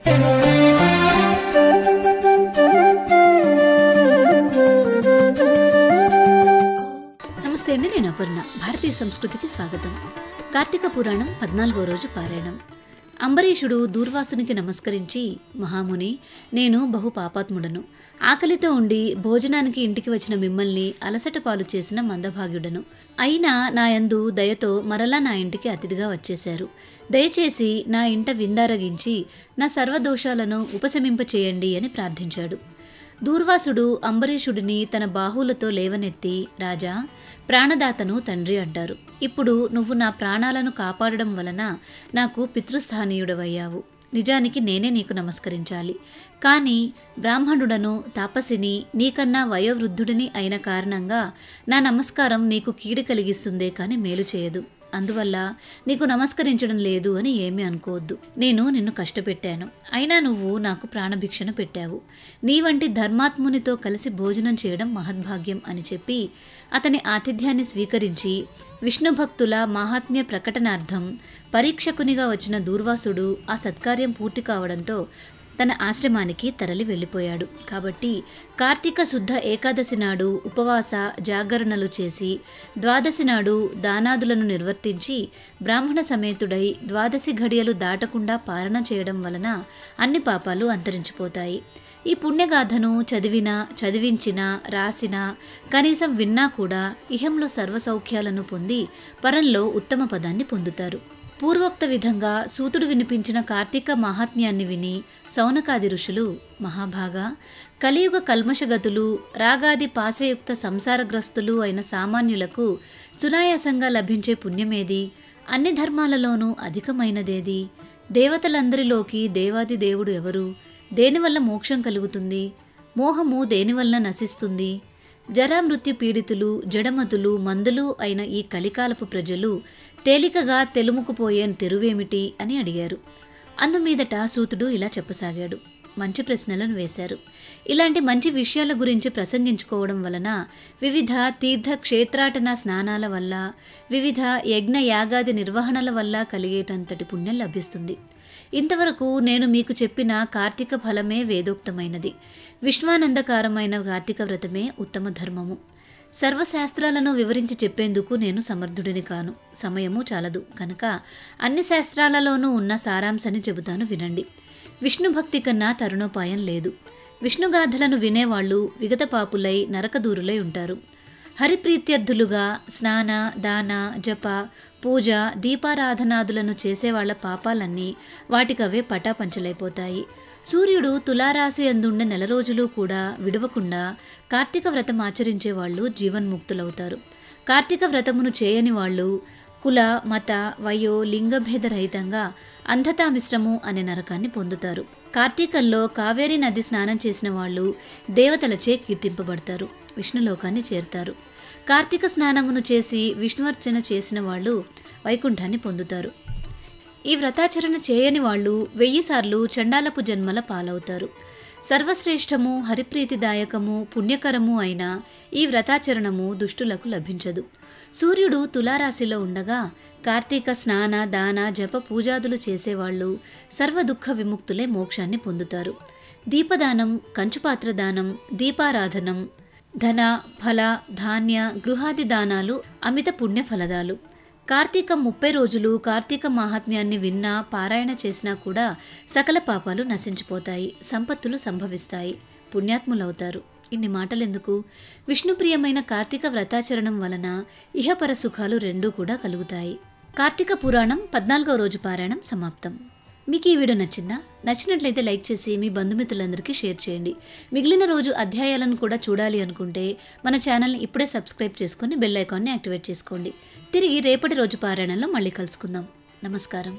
నమస్తే అండి, నేను అపర్ణ. భారతీయ సంస్కృతికి స్వాగతం. కార్తీక పురాణం 14వ రోజు పారాయణం. అంబరీషుడు దూర్వాసునికి నమస్కరించి, మహాముని, నేను బహు పాపాత్ముడను. ఆకలితో ఉండి భోజనానికి ఇంటికి వచ్చిన మిమ్మల్ని అలసట పాలు చేసిన మందభాగ్యుడను. అయినా నా యందు దయతో మరలా నా ఇంటికి అతిథిగా వచ్చేశారు. దయచేసి నా ఇంట విందారగించి నా సర్వదోషాలను ఉపశమింపచేయండి అని ప్రార్థించాడు. దూర్వాసుడు అంబరీషుడిని తన బాహువులతో లేవనెత్తి, రాజా, ప్రాణదాతను తండ్రి అంటారు. ఇప్పుడు నువ్వు నా ప్రాణాలను కాపాడడం వలన నాకు పితృస్థానీయుడవయ్యావు. నిజానికి నేనే నీకు నమస్కరించాలి. కానీ బ్రాహ్మణుడను, తాపసిని, నీకన్నా వయోవృద్ధుడిని అయిన కారణంగా నా నమస్కారం నీకు కీడు కలిగిస్తుందే కానీ మేలు చేయదు. అందువల్ల నీకు నమస్కరించడం లేదు అని ఏమీ అనుకోవద్దు. నేను నిన్ను కష్టపెట్టాను, అయినా నువ్వు నాకు ప్రాణభిక్షణ పెట్టావు. నీ వంటి ధర్మాత్మునితో కలిసి భోజనం చేయడం మహద్భాగ్యం అని చెప్పి అతని ఆతిథ్యాన్ని స్వీకరించి విష్ణు భక్తుల మాహాత్మ్య ప్రకటనార్థం పరీక్షకునిగా వచ్చిన దూర్వాసుడు ఆ సత్కార్యం పూర్తి కావడంతో తన ఆశ్రమానికి తరలి వెళ్ళిపోయాడు. కాబట్టి కార్తీక శుద్ధ ఏకాదశి నాడు ఉపవాస జాగరణలు చేసి ద్వాదశి నాడు దానాదులను నిర్వర్తించి బ్రాహ్మణ సమేతుడై ద్వాదశి ఘడియలు దాటకుండా పాలన చేయడం వలన అన్ని పాపాలు అంతరించిపోతాయి. ఈ పుణ్యగాథను చదివినా, చదివించినా, రాసినా, కనీసం విన్నా కూడా ఇహంలో సర్వసౌఖ్యాలను పొంది పరంలో ఉత్తమ పదాన్ని పొందుతారు. పూర్వోక్త విధంగా సూతుడు వినిపించిన కార్తీక మహాత్మ్యాన్ని విని సౌనకాది ఋషులు, మహాభాగా, కలియుగ కల్మషగతులు, రాగాది పాశయుక్త సంసారగ్రస్తులు అయిన సామాన్యులకు సునాయాసంగా లభించే పుణ్యమేది? అన్ని ధర్మాలలోనూ అధికమైనదేది? దేవతలందరిలోకి దేవాది దేవుడు ఎవరు? దేనివల్ల మోక్షం కలుగుతుంది? మోహము దేనివల్ల నశిస్తుంది? జరామృత్యు పీడితులు, జడమతులు, మందులు అయిన ఈ కలికాలపు ప్రజలు తేలికగా తెలుముకుపోయే తెరువేమిటి అని అడిగారు. అందుమీదట సూతుడు ఇలా చెప్పసాగాడు. మంచి ప్రశ్నలను వేశారు. ఇలాంటి మంచి విషయాల గురించి ప్రసంగించుకోవడం వలన వివిధ తీర్థ క్షేత్రాటన స్నానాల వల్ల, వివిధ యజ్ఞ యాగాది నిర్వహణల వల్ల కలిగేటంతటి పుణ్యం లభిస్తుంది. ఇంతవరకు నేను మీకు చెప్పిన కార్తీక ఫలమే వేదోక్తమైనది. విశ్వానందకారమైన కార్తీక వ్రతమే ఉత్తమ ధర్మము. సర్వశాస్త్రాలను వివరించి చెప్పేందుకు నేను సమర్థుడిని కాను, సమయము చాలదు. కనుక అన్ని శాస్త్రాలలోనూ ఉన్న సారాంశాన్ని చెబుతాను, వినండి. విష్ణు భక్తి కన్నా తరుణోపాయం లేదు. విష్ణుగాథలను వినేవాళ్ళు విగతపాపులై నరకదూరులై ఉంటారు. హరిప్రీత్యర్థులుగా స్నాన, దాన, జప, పూజ, దీపారాధనాదులను చేసేవాళ్ల పాపాలన్నీ వాటికవే పటాపంచలైపోతాయి. సూర్యుడు తులారాశి అందుండే నెల రోజులు కూడా విడవకుండా కార్తీక వ్రతం ఆచరించే వాళ్ళు జీవన్ముక్తులవుతారు. కార్తీక వ్రతమును చేయని వాళ్ళు కుల, మత, వయో, లింగభేదరహితంగా అంధతామిశ్రము అనే నరకాన్ని పొందుతారు. కార్తీకంలో కావేరీ నది స్నానం చేసిన వాళ్ళు దేవతలచే కీర్తింపబడతారు, విష్ణులోకాన్ని చేరుతారు. కార్తీక స్నానమును చేసి విష్ణువర్చన చేసిన వాళ్ళు వైకుంఠాన్ని పొందుతారు. ఈ వ్రతాచరణ చేయని వాళ్ళు 1000 సార్లు చండాలపు జన్మల పాలవుతారు. సర్వశ్రేష్టము, హరిప్రీతిదాయకము, పుణ్యకరము అయిన ఈ వ్రతాచరణము దుష్టులకు లభించదు. సూర్యుడు తులారాశిలో ఉండగా కార్తీక స్నాన, దాన, జప, పూజాదులు చేసేవాళ్ళు సర్వదుఃఖ విముక్తులే మోక్షాన్ని పొందుతారు. దీపదానం, కంచుపాత్రదానం, దీపారాధనం, ధన, ఫల, ధాన్య, గృహాది దానాలు అమిత పుణ్య ఫలదాలు. కార్తీకం 30 రోజులు కార్తీక మహాత్మ్యాన్ని విన్నా, పారాయణ చేసినా కూడా సకల పాపాలు నశించిపోతాయి, సంపత్తులు సంభవిస్తాయి, పుణ్యాత్ములవుతారు. ఇన్ని మాటలెందుకు? విష్ణుప్రియమైన కార్తీక వ్రతాచరణం వలన ఇహపర సుఖాలు రెండూ కూడా కలుగుతాయి. కార్తీక పురాణం 14వ రోజు పారాయణం సమాప్తం. మీకు ఈ వీడియో నచ్చిందా? నచ్చినట్లయితే లైక్ చేసి మీ బంధుమిత్రులందరికీ షేర్ చేయండి. మిగిలిన రోజు అధ్యాయాలను కూడా చూడాలి అనుకుంటే మన ఛానల్ని ఇప్పుడే సబ్స్క్రైబ్ చేసుకొని బెల్ ఐకాన్ని యాక్టివేట్ చేసుకోండి. తిరిగి రేపటి రోజు పారాయణంలో మళ్ళీ కలుసుకుందాం. నమస్కారం.